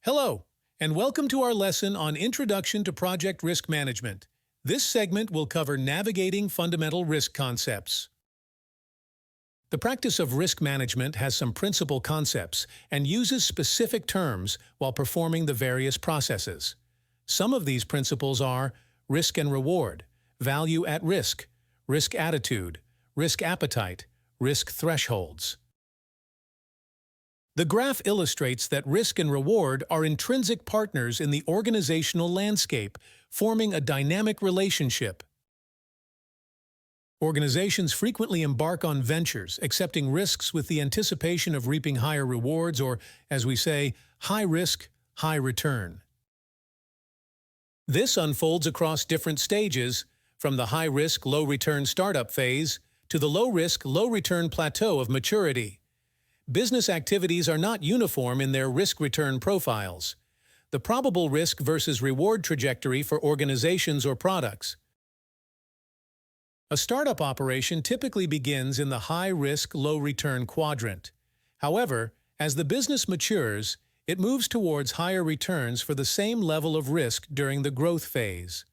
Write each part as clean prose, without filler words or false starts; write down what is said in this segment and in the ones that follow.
Hello, and welcome to our lesson on Introduction to Project Risk Management. This segment will cover navigating fundamental risk concepts. The practice of risk management has some principal concepts and uses specific terms while performing the various processes. Some of these principles are risk and reward, value at risk attitude, risk appetite, risk thresholds. The graph illustrates that risk and reward are intrinsic partners in the organizational landscape, forming a dynamic relationship. Organizations frequently embark on ventures, accepting risks with the anticipation of reaping higher rewards or, as we say, high risk, high return. This unfolds across different stages, from the high-risk, low-return startup phase to the low-risk, low-return plateau of maturity. Business activities are not uniform in their risk-return profiles. The probable risk versus reward trajectory for organizations or products. A startup operation typically begins in the high-risk, low-return quadrant. However, as the business matures, it moves towards higher returns for the same level of risk during the growth phase.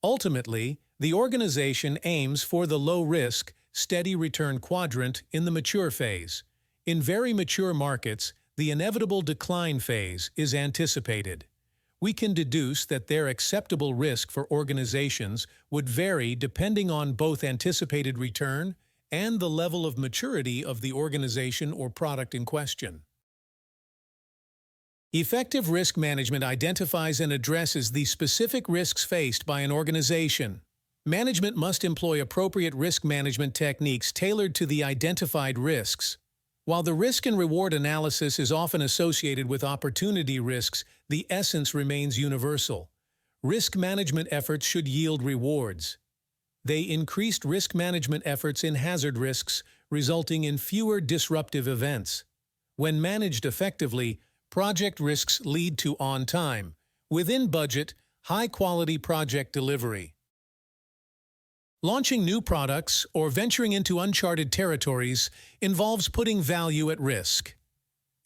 Ultimately, the organization aims for the low-risk, steady return quadrant in the mature phase. In very mature markets, the inevitable decline phase is anticipated. We can deduce that their acceptable risk for organizations would vary depending on both anticipated return and the level of maturity of the organization or product in question. Effective risk management identifies and addresses the specific risks faced by an organization. Management must employ appropriate risk management techniques tailored to the identified risks. While the risk and reward analysis is often associated with opportunity risks, the essence remains universal. Risk management efforts should yield rewards. They increased risk management efforts in hazard risks, resulting in fewer disruptive events. When managed effectively, project risks lead to on-time, within-budget, high-quality project delivery. Launching new products or venturing into uncharted territories involves putting value at risk.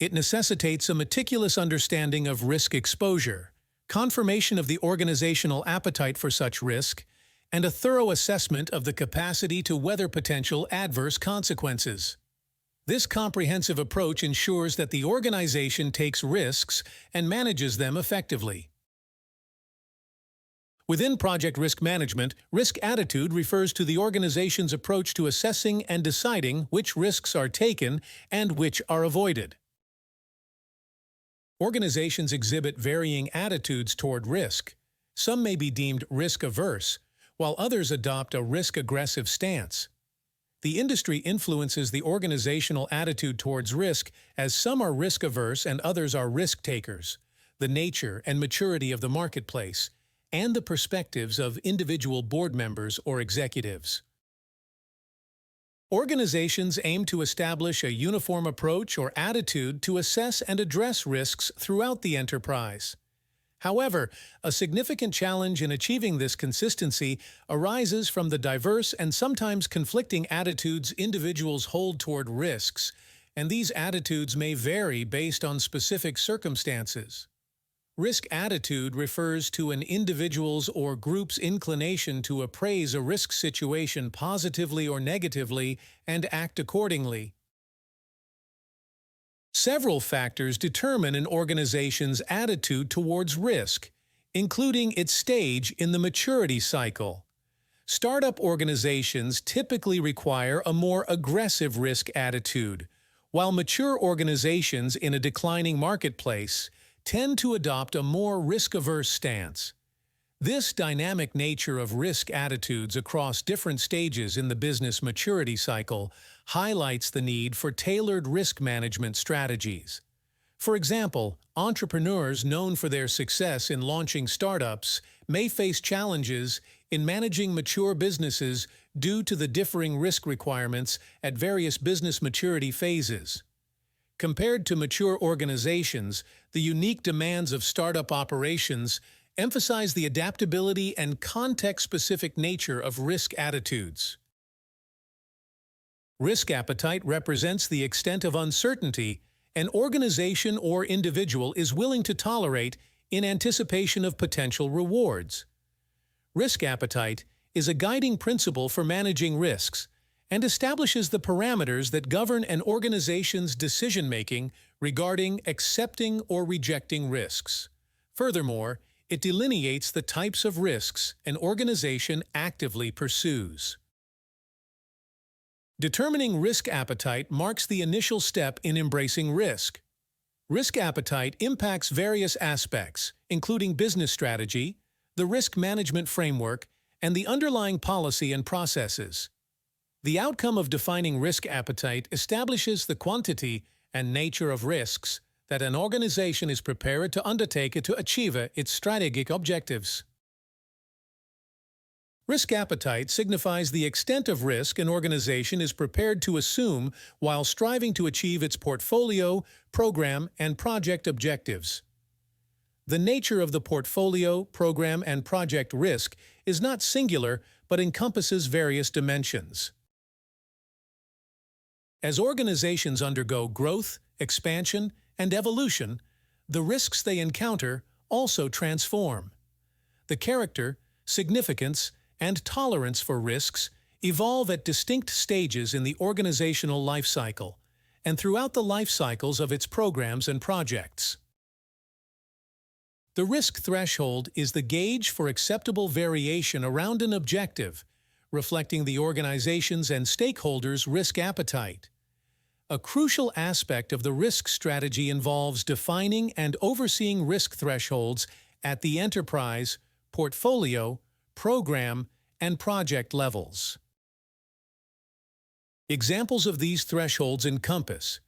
It necessitates a meticulous understanding of risk exposure, confirmation of the organizational appetite for such risk, and a thorough assessment of the capacity to weather potential adverse consequences. This comprehensive approach ensures that the organization takes risks and manages them effectively. Within project risk management, risk attitude refers to the organization's approach to assessing and deciding which risks are taken and which are avoided. Organizations exhibit varying attitudes toward risk. Some may be deemed risk-averse, while others adopt a risk-aggressive stance. The industry influences the organizational attitude towards risk, as some are risk-averse and others are risk-takers. The nature and maturity of the marketplace, and the perspectives of individual board members or executives. Organizations aim to establish a uniform approach or attitude to assess and address risks throughout the enterprise. However, a significant challenge in achieving this consistency arises from the diverse and sometimes conflicting attitudes individuals hold toward risks, and these attitudes may vary based on specific circumstances. Risk attitude refers to an individual's or group's inclination to appraise a risk situation positively or negatively and act accordingly. Several factors determine an organization's attitude towards risk, including its stage in the maturity cycle. Startup organizations typically require a more aggressive risk attitude, while mature organizations in a declining marketplace tend to adopt a more risk-averse stance. This dynamic nature of risk attitudes across different stages in the business maturity cycle highlights the need for tailored risk management strategies. For example, entrepreneurs known for their success in launching startups may face challenges in managing mature businesses due to the differing risk requirements at various business maturity phases. Compared to mature organizations, the unique demands of startup operations emphasize the adaptability and context-specific nature of risk attitudes. Risk appetite represents the extent of uncertainty an organization or individual is willing to tolerate in anticipation of potential rewards. Risk appetite is a guiding principle for managing risks and establishes the parameters that govern an organization's decision-making regarding accepting or rejecting risks. Furthermore, it delineates the types of risks an organization actively pursues. Determining risk appetite marks the initial step in embracing risk. Risk appetite impacts various aspects, including business strategy, the risk management framework, and the underlying policy and processes. The outcome of defining risk appetite establishes the quantity and nature of risks that an organization is prepared to undertake to achieve its strategic objectives. Risk appetite signifies the extent of risk an organization is prepared to assume while striving to achieve its portfolio, program, and project objectives. The nature of the portfolio, program, and project risk is not singular but encompasses various dimensions. As organizations undergo growth, expansion, and evolution, the risks they encounter also transform. The character, significance, and tolerance for risks evolve at distinct stages in the organizational life cycle and throughout the life cycles of its programs and projects. The risk threshold is the gauge for acceptable variation around an objective, reflecting the organization's and stakeholders' risk appetite. A crucial aspect of the risk strategy involves defining and overseeing risk thresholds at the enterprise, portfolio, program, and project levels. Examples of these thresholds encompass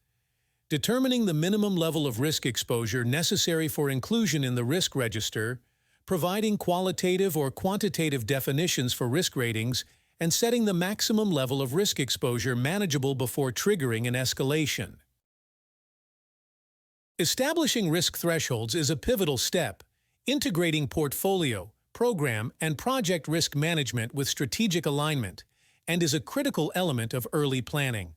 determining the minimum level of risk exposure necessary for inclusion in the risk register, providing qualitative or quantitative definitions for risk ratings, and setting the maximum level of risk exposure manageable before triggering an escalation. Establishing risk thresholds is a pivotal step, integrating portfolio, program, and project risk management with strategic alignment, and is a critical element of early planning.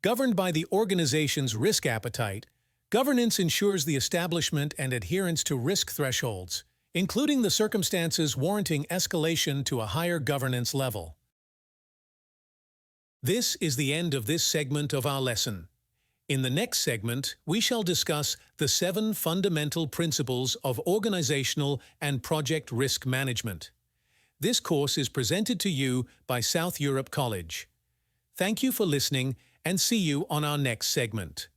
Governed by the organization's risk appetite, governance ensures the establishment and adherence to risk thresholds, including the circumstances warranting escalation to a higher governance level. This is the end of this segment of our lesson. In the next segment, we shall discuss the 7 fundamental principles of organizational and project risk management. This course is presented to you by South Europe College. Thank you for listening and see you on our next segment.